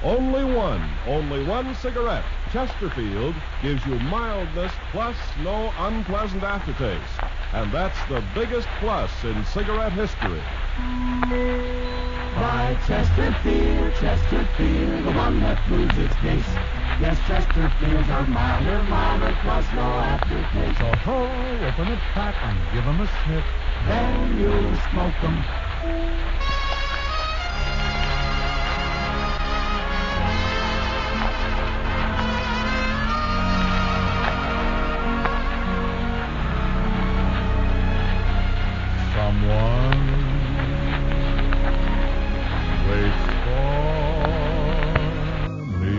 Only one cigarette. Chesterfield gives you mildness plus no unpleasant aftertaste. And that's the biggest plus in cigarette history. Buy Chesterfield, the one that proves its case. Yes, Chesterfields are milder, plus no aftertaste. So ho, open a pack and give 'em a sniff. Then you smoke 'em. Someone waits for me.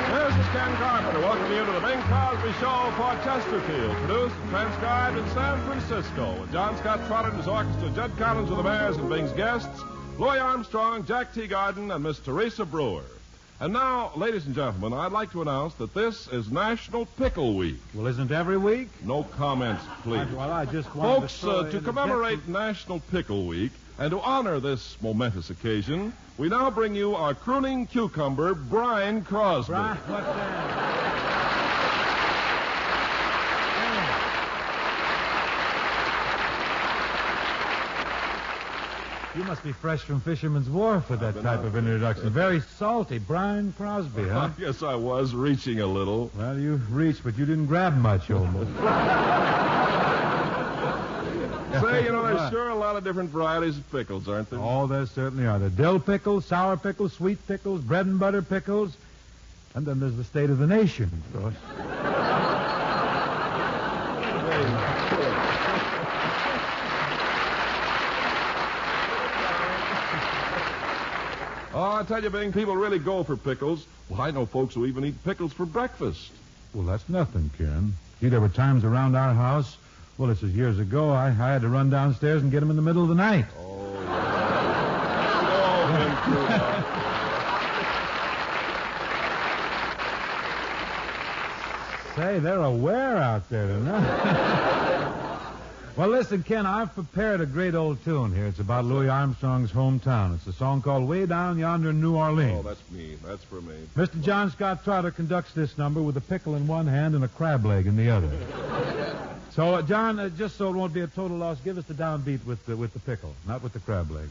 This is Ken Carpenter. Welcome you to the Bing Crosby Show for Chesterfield. Produced and transcribed in San Francisco with John Scott Trotter and his orchestra, Judd Collins with the Bears and Bing's guests, Louis Armstrong, Jack Teagarden, and Miss Tresa Brewer. And now, ladies and gentlemen, I'd like to announce that this is National Pickle Week. Well, isn't every week? No comments, please. I just wanted Folks, to commemorate National Pickle Week and to honor this momentous occasion, we now bring you our crooning cucumber, Brian Crosby. Brian, what's that? You must be fresh from Fisherman's Wharf with that type of introduction. Very salty. Brian Crosby, huh? Yes, I was reaching a little. Well, you reached, but you didn't grab much, almost. Say, there's sure a lot of different varieties of pickles, aren't there? Oh, there certainly are. The dill pickles, sour pickles, sweet pickles, bread and butter pickles. And then there's the state of the nation, of course. Oh, I tell you, Bing, people really go for pickles. Well, I know folks who even eat pickles for breakfast. Well, that's nothing, Ken. Gee, there were times around our house, well, this was years ago, I had to run downstairs and get them in the middle of the night. Oh, yeah. Say, they're aware out there tonight. Well, listen, Ken, I've prepared a great old tune here. It's about Louis Armstrong's hometown. It's a song called Way Down Yonder in New Orleans. Oh, that's me. That's for me. Mr. John Scott Trotter conducts this number with a pickle in one hand and a crab leg in the other. So, John, just so it won't be a total loss, give us the downbeat with the pickle, not with the crab leg.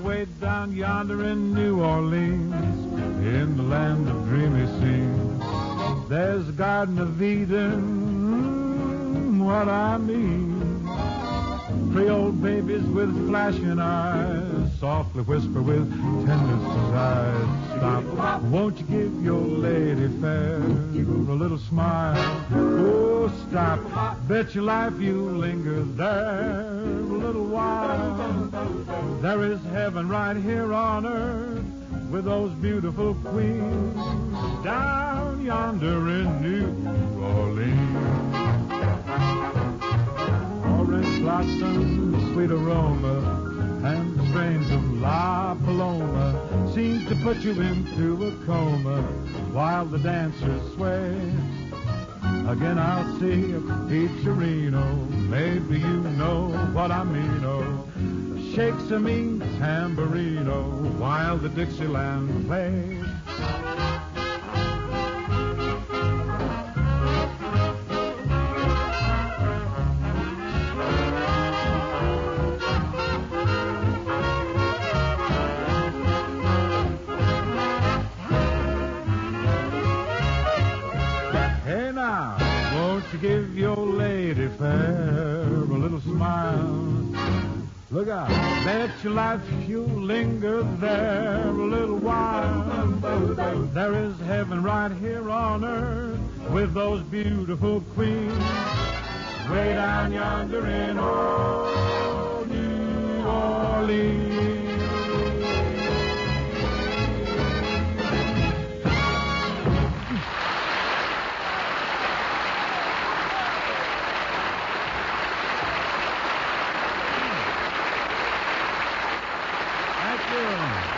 Way down yonder in New Orleans, in the land of dreamy scenes, there's a Garden of Eden, what I mean. Creole babies with flashing eyes softly whisper with tender sighs, stop, won't you give your lady fair a little smile? Oh, stop, bet your life you linger there a little while. There is heaven right here on earth with those beautiful queens down yonder in New Orleans. Orange blossoms, sweet aroma, and the strains of La Paloma seems to put you into a coma while the dancers sway. Again I'll see a Peacherino, maybe you know what I mean, oh. Shakes a mean tambourino while the Dixieland plays. Hey now, won't you give your lady fair a little smile? Look out, bet your life you'll linger there a little while. There is heaven right here on earth with those beautiful queens way down yonder in old New Orleans.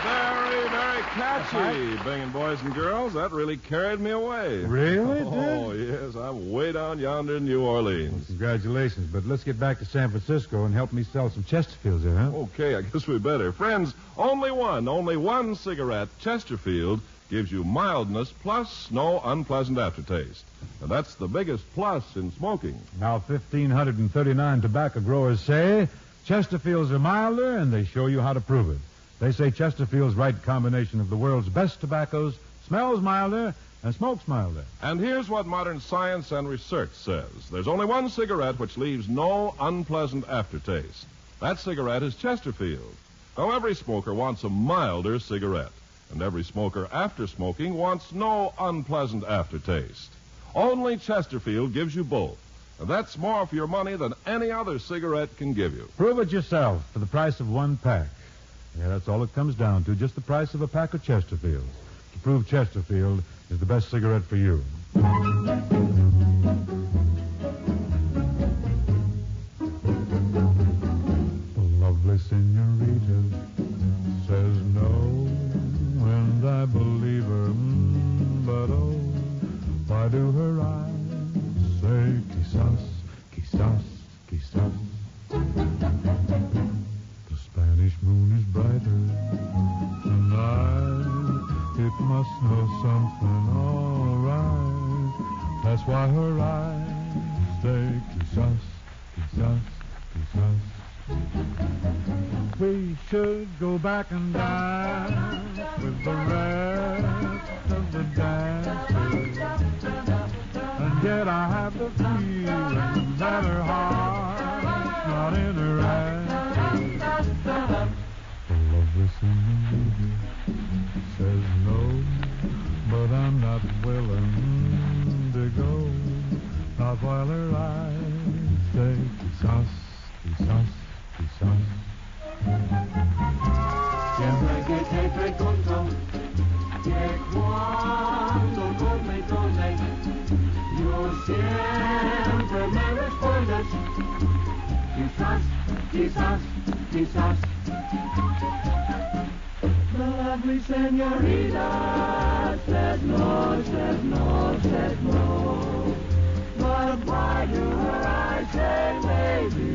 Very, very catchy. Gee, Binging boys and girls, that really carried me away. Really? Oh, yes. I'm way down yonder in New Orleans. Congratulations, but let's get back to San Francisco and help me sell some Chesterfields there, huh? Okay, I guess we better. Friends, only one cigarette, Chesterfield, gives you mildness plus no unpleasant aftertaste. And that's the biggest plus in smoking. Now, 1,539 tobacco growers say Chesterfields are milder, and they show you how to prove it. They say Chesterfield's right combination of the world's best tobaccos smells milder and smokes milder. And here's what modern science and research says. There's only one cigarette which leaves no unpleasant aftertaste. That cigarette is Chesterfield. Now, every smoker wants a milder cigarette. And every smoker after smoking wants no unpleasant aftertaste. Only Chesterfield gives you both. And that's more for your money than any other cigarette can give you. Prove it yourself for the price of one pack. Yeah, that's all it comes down to, just the price of a pack of Chesterfields. To prove Chesterfield is the best cigarette for you. The lovely senorita says no, and I believe her, but oh, why do her eyes say quizás, quizás, quizás? The Spanish moon is brighter tonight. It must know something alright. That's why her eyes say quizás, quizás, quizás. We should go back and dance with the rest of the dancers. And yet I have the feeling that her heart's not in her hands. The lovely senorita says no, but I'm not willing to go. Not while her eyes say quizás, quizás, quizás. Siempre que te pregunto que cuando tú me conoces, yo siempre me respondes, quizás, quizás, quizás. The lovely senorita says no, says no, says no. But why do her eyes say maybe?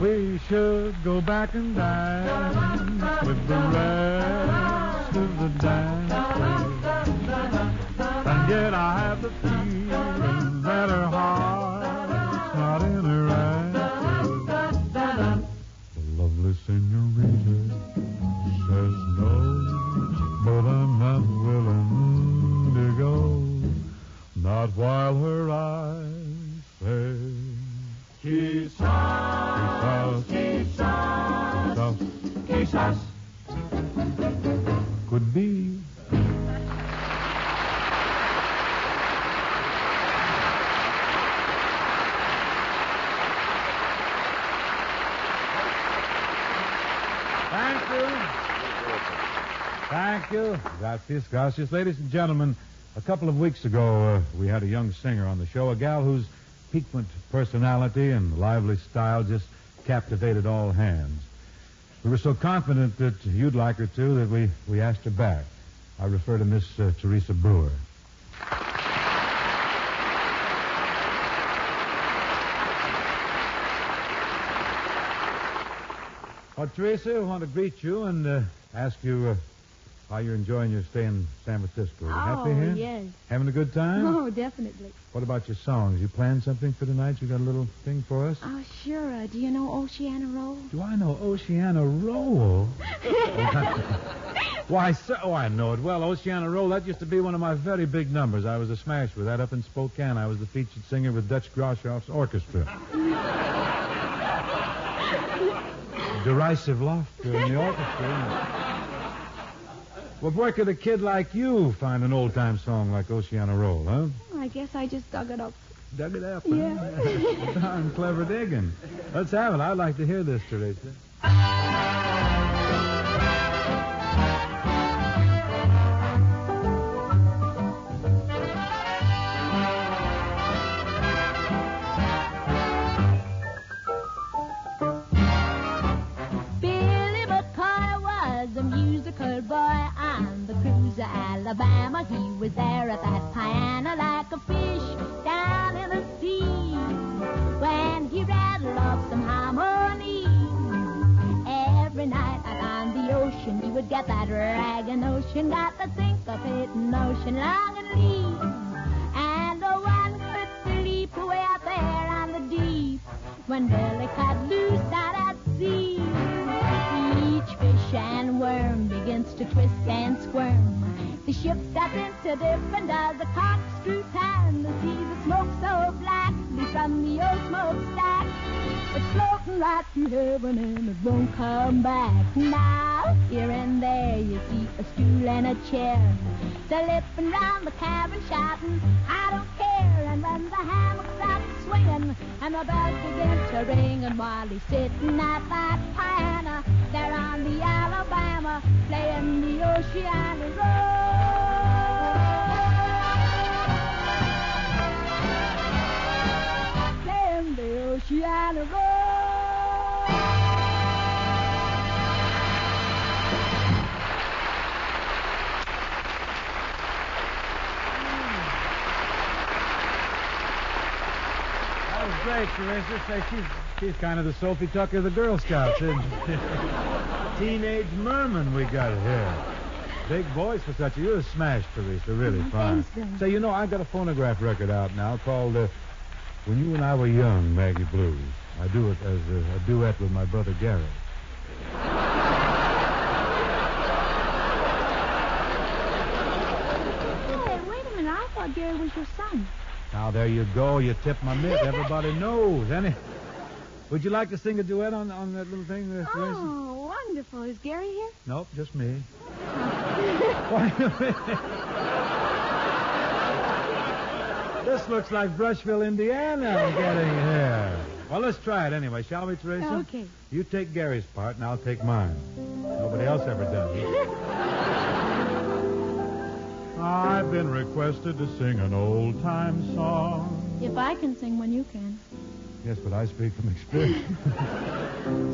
We should go back and dance with the rest of the dancers. And yet I have the feeling that her heart's not in her hands. The lovely senorita says no, but I'm not willing to go. Not while her eyes say quizás, quizás, quizás, could be. Thank you. Thank you. Gracias, gracias. Ladies and gentlemen, a couple of weeks ago, we had a young singer on the show, a gal whose piquant personality and lively style just captivated all hands. We were so confident that you'd like her too that we asked her back. I refer to Miss Tresa Brewer. Well, Teresa, I want to greet you and ask you how you're enjoying your stay in San Francisco. Are you happy here? Yes. Having a good time? Oh, definitely. What about your songs? You planned something for tonight? You got a little thing for us? Oh, sure. Do you know Oceana Roll? Do I know Oceana Roll? Why, sir, I know it well. Oceana Roll, that used to be one of my very big numbers. I was a smash with that up in Spokane. I was the featured singer with Dutch Groshoff's orchestra. Derisive laughter in the orchestra. Well, where could a kid like you find an old-time song like Oceana Roll, huh? I guess I just dug it up. Dug it up, Yeah. huh? Darn clever digging. Let's have it. I'd like to hear this, Teresa. Alabama. He was there at that piano like a fish down in the sea. When he rattled off some harmony, every night out on the ocean, he would get that ragged notion, got the syncopating notion, long and lean. And no one could sleep away out there on the deep when Billy cut loose out at sea. Each fish and worm begins to twist and squirm. The ship starts into different as a corkscrew pan. The seas are smoke so blackly from the old smokestack. It's floating right through heaven and it won't come back. Now, here and there you see a stool and a chair. They're lipping round the cabin shouting, I don't care. And when the hammock stops swinging and the bells begin to ring, and while he's sitting at that piano, they're on the Alabama playing the Oceana Road. Playing the Oceana Road. That was great, Teresa. Say, she's kind of the Sophie Tucker of the Girl Scouts, isn't she? Teenage merman we got here. Big voice for such a... You're a smash, Teresa. Really fine. Thanks, Ben. Say, you know, I got a phonograph record out now called When You and I Were Young, Maggie Blues. I do it as a duet with my brother Gary. Hey, wait a minute. I thought Gary was your son. Now, there you go. You tipped my mitt. Everybody knows. Would you like to sing a duet on that little thing, Teresa? Oh, wonderful. Is Gary here? Nope, just me. Wait a minute. This looks like Brushville, Indiana I'm getting here. Well, let's try it anyway, shall we, Teresa? Okay. You take Gary's part, and I'll take mine. Nobody else ever does it. I've been requested to sing an old-time song. If I can sing when you can. Yes, but I speak from experience.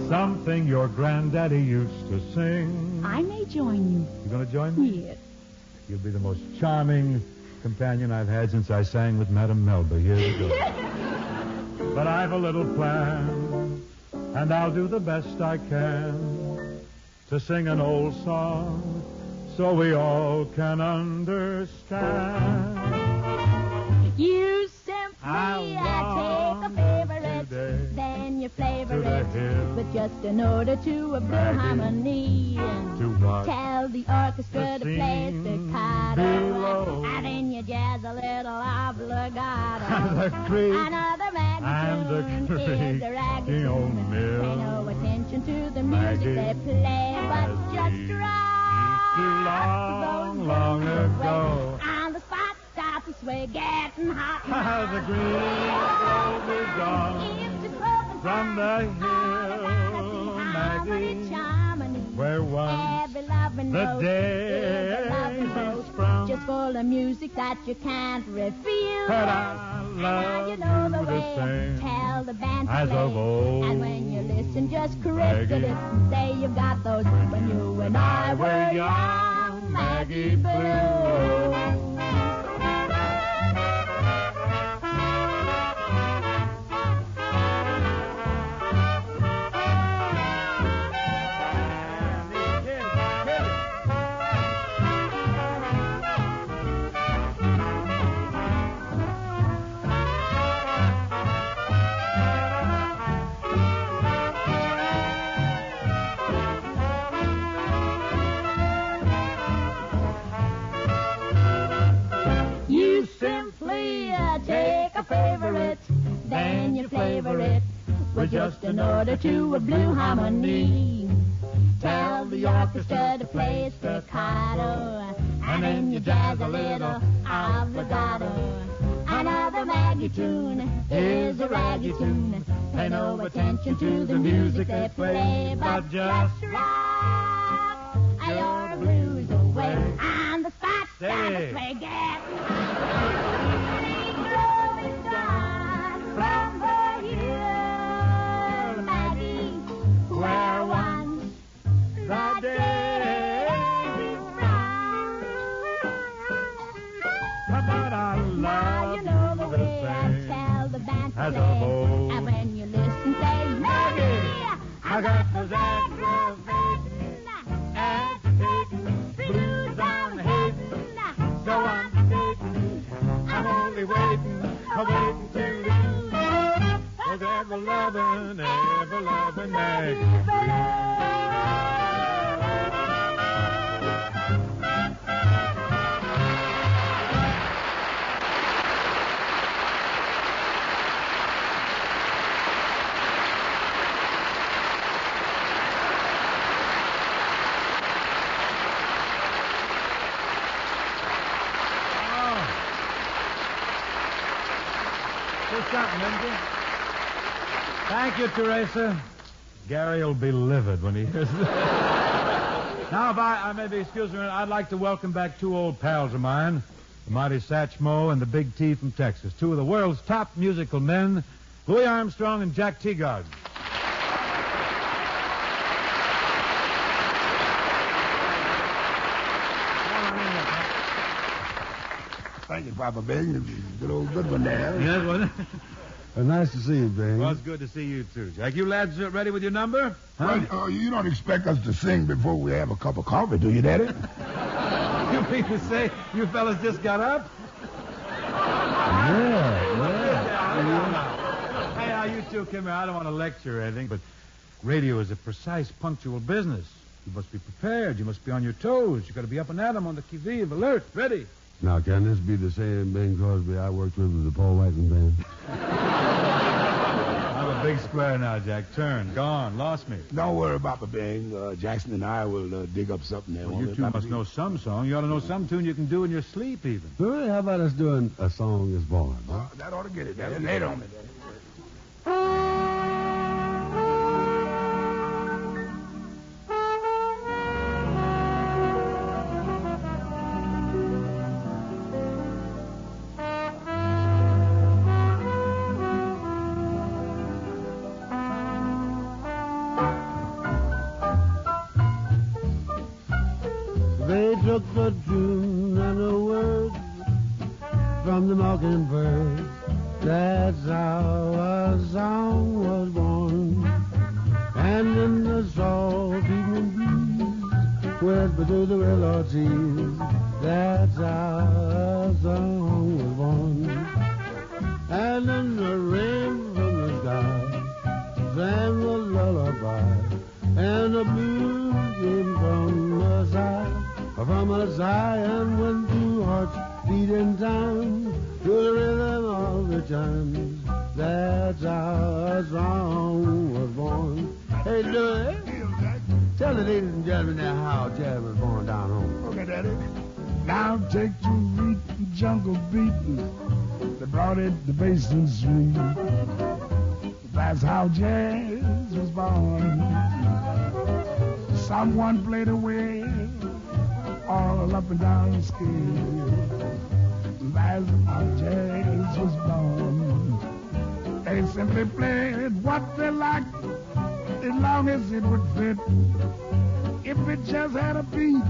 Something your granddaddy used to sing. I may join you. You going to join me? Yes. You'll be the most charming companion I've had since I sang with Madame Melba years ago. But I've a little plan, and I'll do the best I can to sing an old song so we all can understand. You simply take a favorite, today then you flavor to the it hill, with just a note or two of blue Maggie, harmony. to watch Tell the orchestra the to play scene staccato, below. and then you jazz a little obligato. And the creek Another Maggie and the tune is a raggy creaking old tune. mill. Pay no attention to the Maggie, music they play, but as just we rock used to long ago. On the spot, start to sway, getting hot. How the green grove is gone from the hill, Maggie, where once the days sprung. Just full of music that you can't refuse. But I Now you know love the you the way. same Tell the band to as play. of old. And when you listen, just correct Maggie, it and say you've got those. When you and I were young, Maggie Blue. You simply take a favorite, then you flavor it with just an note or two of blue harmony. Tell the orchestra to play staccato, and then you jazz a little obligato. Another Maggie tune is a raggy tune. Pay no attention to the music they play, but just rock your blues away. On the spot, start to play, get growing dawn from the hill, Maggie, where once the days sprung. as a play. bow. And when you listen, say, Maggie, I got those aggravating, agitating, blues I'm hating, so I'm hating. I'm only waiting till you, Was ever loving Maggie. What's something, Lindsay? Thank you, Teresa. Gary will be livid when he hears this. Now, if I may be excused me, I'd like to welcome back two old pals of mine, the mighty Satchmo and the Big T from Texas, two of the world's top musical men, Louis Armstrong and Jack Teagarden. Thank you, Papa Bing. Good one there. Yes, wasn't it? Nice to see you, Bing. Well, it's good to see you, too, Jack. You lads ready with your number? Huh? Well, you don't expect us to sing before we have a cup of coffee, do you, Daddy? You mean to say you fellas just got up? Yeah. Hey, now, you two come here. I don't want to lecture or anything, but radio is a precise, punctual business. You must be prepared. You must be on your toes. You got to be up and at 'em on the qui-vive, alert, ready. Now, can this be the same Bing Crosby I worked with the Paul Whiteman band? I'm a big square now, Jack. Turn. Gone. Lost me. Don't worry, Papa Bing. Jackson and I will dig up something there. Well, you two must know some song. You ought to know some tune you can do in your sleep, even. Well, how about us doing A Song Is Born? That ought to get it, Daddy. Lay it on me, Daddy. They took the tune and the words from the mockingbird. That's how a song was born. And in the soft evening breeze, whisper to the willow trees. That's how a song was born. And in the rain from the sky, sang the lullaby, and the blues came from the side. From a sigh, and when two hearts beat in time to the rhythm of the chimes, that's how a song was born. Hey, Louis, tell the ladies and gentlemen there how jazz was born down home. Okay, Daddy. Now take to beat the jungle beat. They brought it to Basin Street. That's how jazz was born. Someone played away all up and down the scale. That's how jazz was born. They simply played what they liked as long as it would fit. If it just had a beat,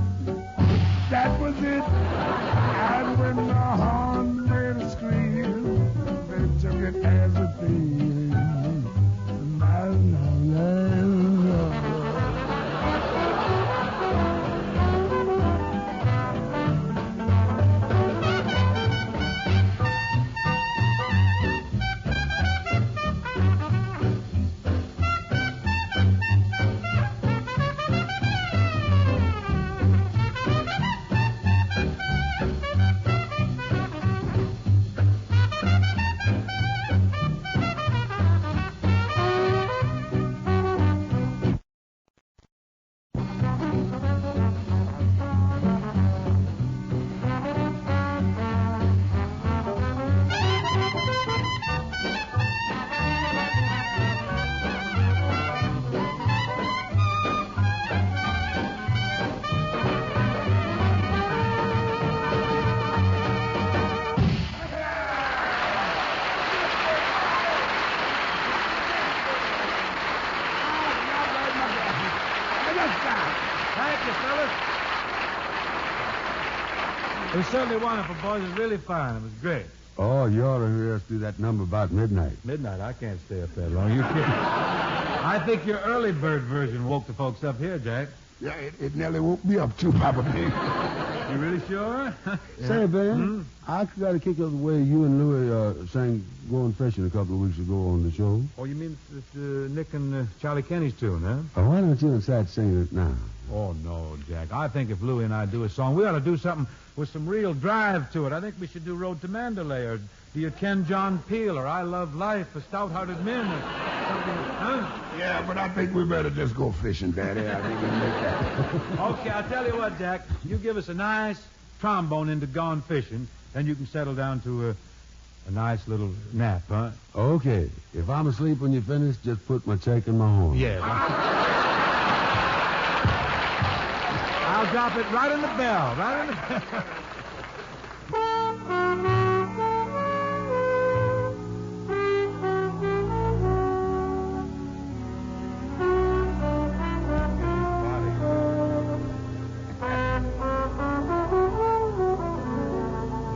that was it. And when the horn made a scream, they took it as a theme. Thank you, fellas. It was certainly wonderful, boys. It was really fine. It was great. Oh, you ought to hear us do that number about midnight. Midnight? I can't stay up that long. You kidding? I think your early bird version woke the folks up here, Jack. Yeah, it nearly woke me up, too, Papa Bing. You really sure? Say, Ben, I got to kick up the way you and Louie sang Going Fishing a couple of weeks ago on the show. Oh, you mean it's Nick and Charlie Kenny's tune, huh? Why don't you and Sat sing it now? Oh, no, Jack. I think if Louie and I do a song, we ought to do something with some real drive to it. I think we should do Road to Mandalay, or Do You Ken John Peel, or I Love Life, for Stout-Hearted Men, or something, huh? Yeah, but I think we better just go fishing, Daddy. I think we can make that. Okay, I'll tell you what, Jack. You give us a nice trombone into Gone Fishing, then you can settle down to a nice little nap, huh? Okay. If I'm asleep when you finish, just put my check in my horn. Yeah. I'll drop it right in the bell, right in the bell.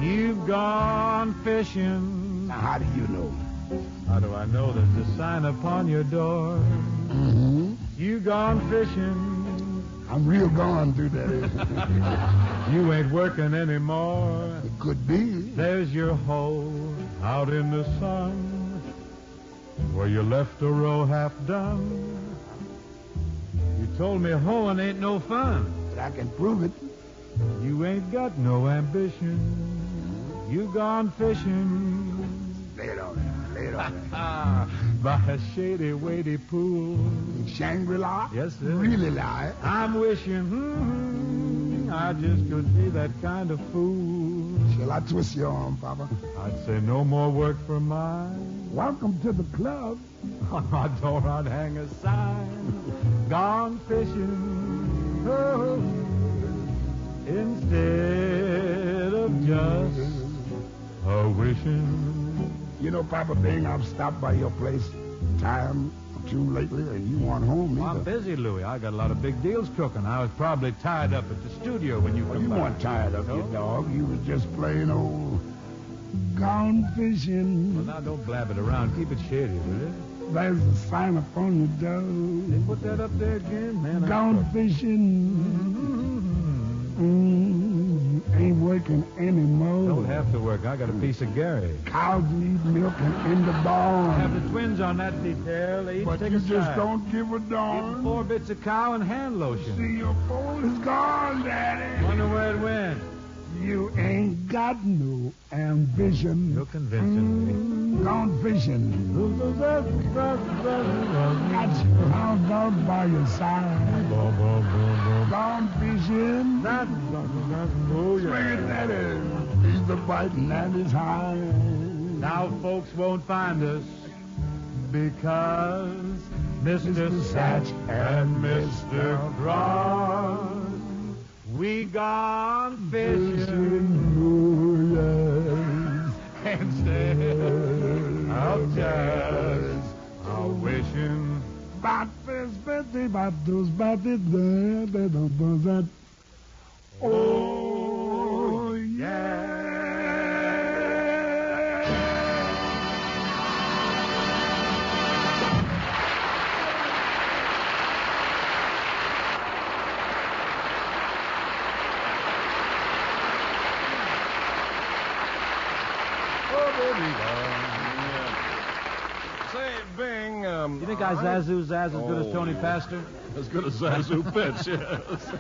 You've gone fishing. Now, how do you know? How do I know? There's a sign upon your door. Mm-hmm. You've gone fishing. I'm real gone through that. You ain't working anymore. It could be. There's your hoe out in the sun where you left a row half done. You told me hoeing ain't no fun. But I can prove it. You ain't got no ambition. You gone fishing. Lay it on there. Lay it on there. By a shady, weighty pool. Shangri-La? Yes, sir. Really lie. I'm wishing I just could be that kind of fool. Shall I twist your arm, Papa? I'd say no more work for mine. Welcome to the club. On my door I'd hang a sign. Gone fishing. Oh, instead of just a wishing. You know, Papa Bing, I've stopped by your place time or two lately, and you weren't home either. I'm busy, Louie. I got a lot of big deals cooking. I was probably tied up at the studio when you Well, come you by. weren't tired of your dog. You was just plain old gone fishing. Well, now don't blab it around. Keep it shady, will you? There's a sign upon the door. They put that up there again, man. Gone fishing. Ain't working anymore. Don't have to work. I got a piece of Gary. Cows need milk and in the barn. Have the twins on that detail. They each But take you a just side. don't give a Eating darn. 4 bits of cow and hand lotion. See, your phone is gone, Daddy. Wonder where it went. You ain't got no ambition. You're convincing me. Gone fishing. Got you hound dog by your side. Gone fishing. Oh, Swing it, Daddy. He's the biting and he's high. Now folks won't find us because Mr. Satch and Mr. Cross, we gone fishing instead of just a wishing. Bat this, betty, bat those, bat it, that. Oh, yeah. Say, Bing, You think I Zazu Zaz as good as Tony Pastor? As good as Zazu Pitch, yes.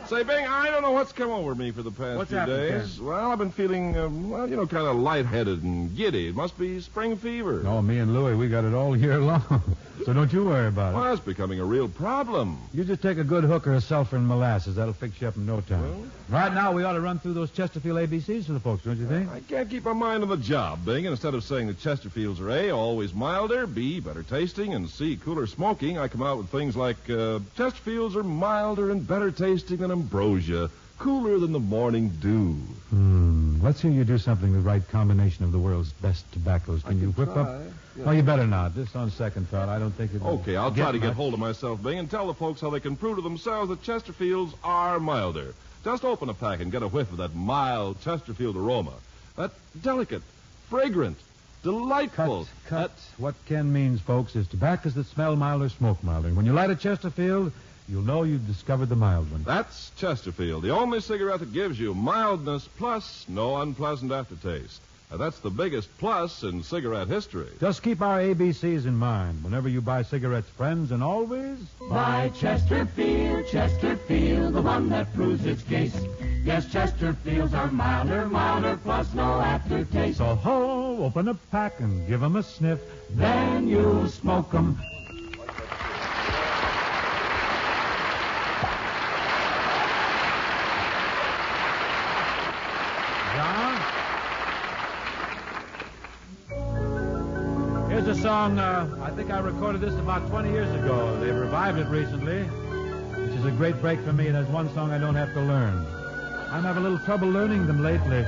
Say, Bing, I don't know what's come over me for the past What's few happened, days. Well, I've been feeling, kind of lightheaded and giddy. It must be spring fever. No, me and Louie, we got it all year long. So don't you worry about it. Well, it's becoming a real problem. You just take a good hooker of sulfur and molasses. That'll fix you up in no time. Well? Right now, we ought to run through those Chesterfield ABCs for the folks, don't you think? I can't keep my mind on the job, Bing. And instead of saying that Chesterfields are A, always milder, B, better tasting, and C, cooler smoking, I come out with things like Chesterfields are milder and better tasting than ambrosia, cooler than the morning dew. Let's hear you do something the right combination of the world's best tobaccos. Can you whip up? Yeah. Well, you better not. Just on second thought, I don't think it. Okay, I'll try to get much. hold of myself, Bing, and tell the folks how they can prove to themselves that Chesterfields are milder. Just open a pack and get a whiff of that mild Chesterfield aroma. That delicate, fragrant, delightful. Cut. What Ken means, folks, is tobaccos that smell mild or smoke milder. And when you light a Chesterfield, you'll know you've discovered the mild one. That's Chesterfield, the only cigarette that gives you mildness plus no unpleasant aftertaste. Now, that's the biggest plus in cigarette history. Just keep our ABCs in mind whenever you buy cigarettes, friends, and always... Buy Chesterfield, Chesterfield, the one that proves its case. Yes, Chesterfields are milder, plus no aftertaste. So ho, open a pack and give 'em a sniff. Then you'll smoke 'em. John? Here's a song, I think I recorded this about 20 years ago. They've revived it recently, which is a great break for me, and there's one song I don't have to learn. I'm having a little trouble learning them lately.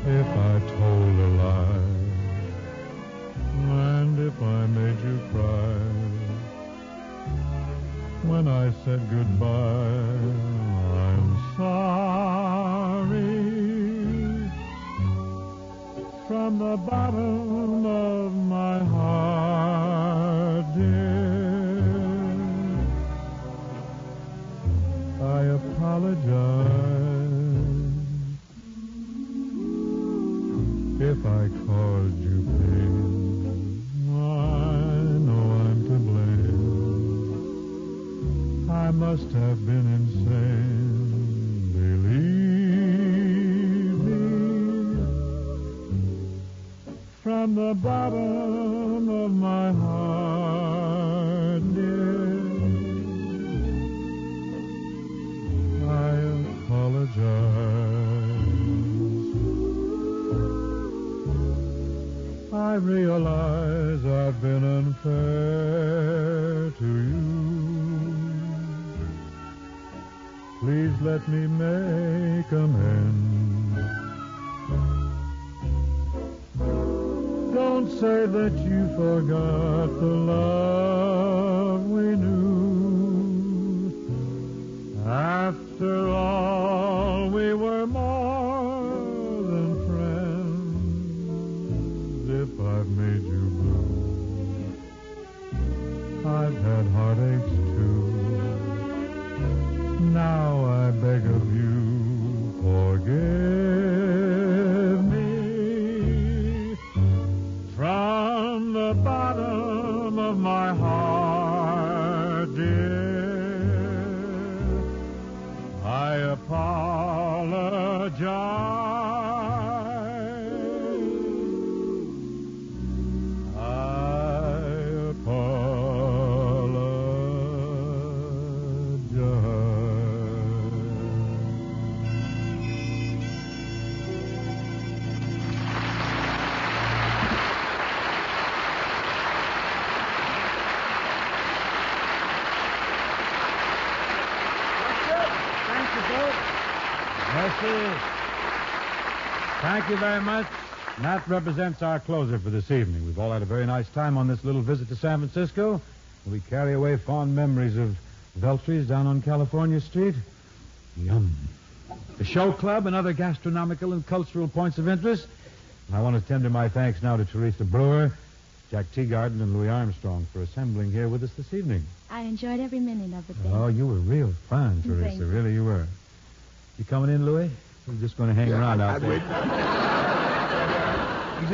If I told a lie, and if I made you cry, when I said goodbye, I'm sorry. From the bottom of my heart, dear, I apologize if I caused you pain. I know I'm to blame. I must have been insane, believe me. From the bottom of my heart, dear, I apologize. I realize I've been unfair to you. Please let me make amends. Don't say that you forgot the love we knew. After all, we were more than friends. If I've made you blue, I've had heartaches too. Now I beg of you, forgive me. From the bottom of my heart, dear, I apologize. I Thank you very much. That represents our closer for this evening. We've all had a very nice time on this little visit to San Francisco. We carry away fond memories of Veltry's down on California Street. Yum. The Show Club and other gastronomical and cultural points of interest. I want to tender my thanks now to Tresa Brewer, Jack Teagarden, and Louis Armstrong for assembling here with us this evening. I enjoyed every minute of it, Dave. Oh, you were real fun, Thank Teresa. you. Really, you were. You coming in, Louis? You're just going to hang around out there. You're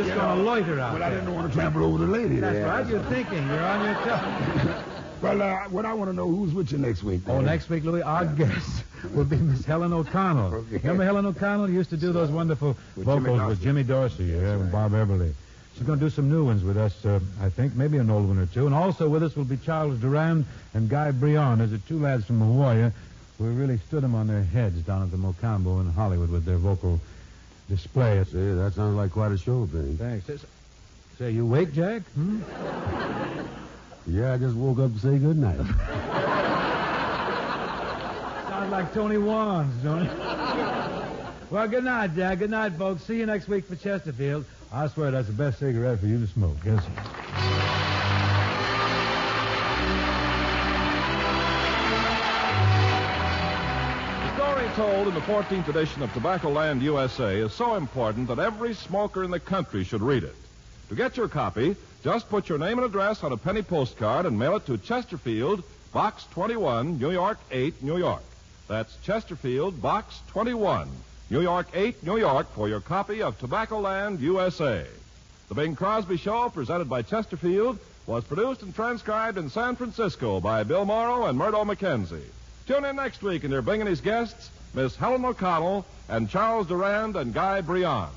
just going to loiter out Well, I there. didn't want to trample over the lady. That's there. right. You're thinking. You're on your toes. Well, what I want to know, who's with you next week? Oh, Dave? next week, Louis, our guest will be Miss Helen O'Connell. Okay. Remember Helen O'Connell? Used to do those wonderful With vocals Jimmy with Dorsey. Jimmy Dorsey, yeah, and Bob Everly. She's going to do some new ones with us, I think, maybe an old one or two. And also with us will be Charles Duran and Guy Brion. There's the two lads from Hawaii who really stood them on their heads down at the Mocambo in Hollywood with their vocal display. Say, that sounds like quite a show, Bing. Thanks. Say, you awake, Jack? Yeah, I just woke up to say good night. Sounds like Tony Wands, don't it? Well, good night, Jack. Good night, folks. See you next week for Chesterfield. I swear that's the best cigarette for you to smoke. Yes, sir. The story told in the 14th edition of Tobacco Land USA is so important that every smoker in the country should read it. To get your copy, just put your name and address on a penny postcard and mail it to Chesterfield, Box 21, New York 8, New York. That's Chesterfield, Box 21, New York 8, New York, for your copy of Tobacco Land USA. The Bing Crosby Show, presented by Chesterfield, was produced and transcribed in San Francisco by Bill Morrow and Murdo McKenzie. Tune in next week and hear Bing and his guests, Miss Helen O'Connell and Charles Durand and Guy Briand.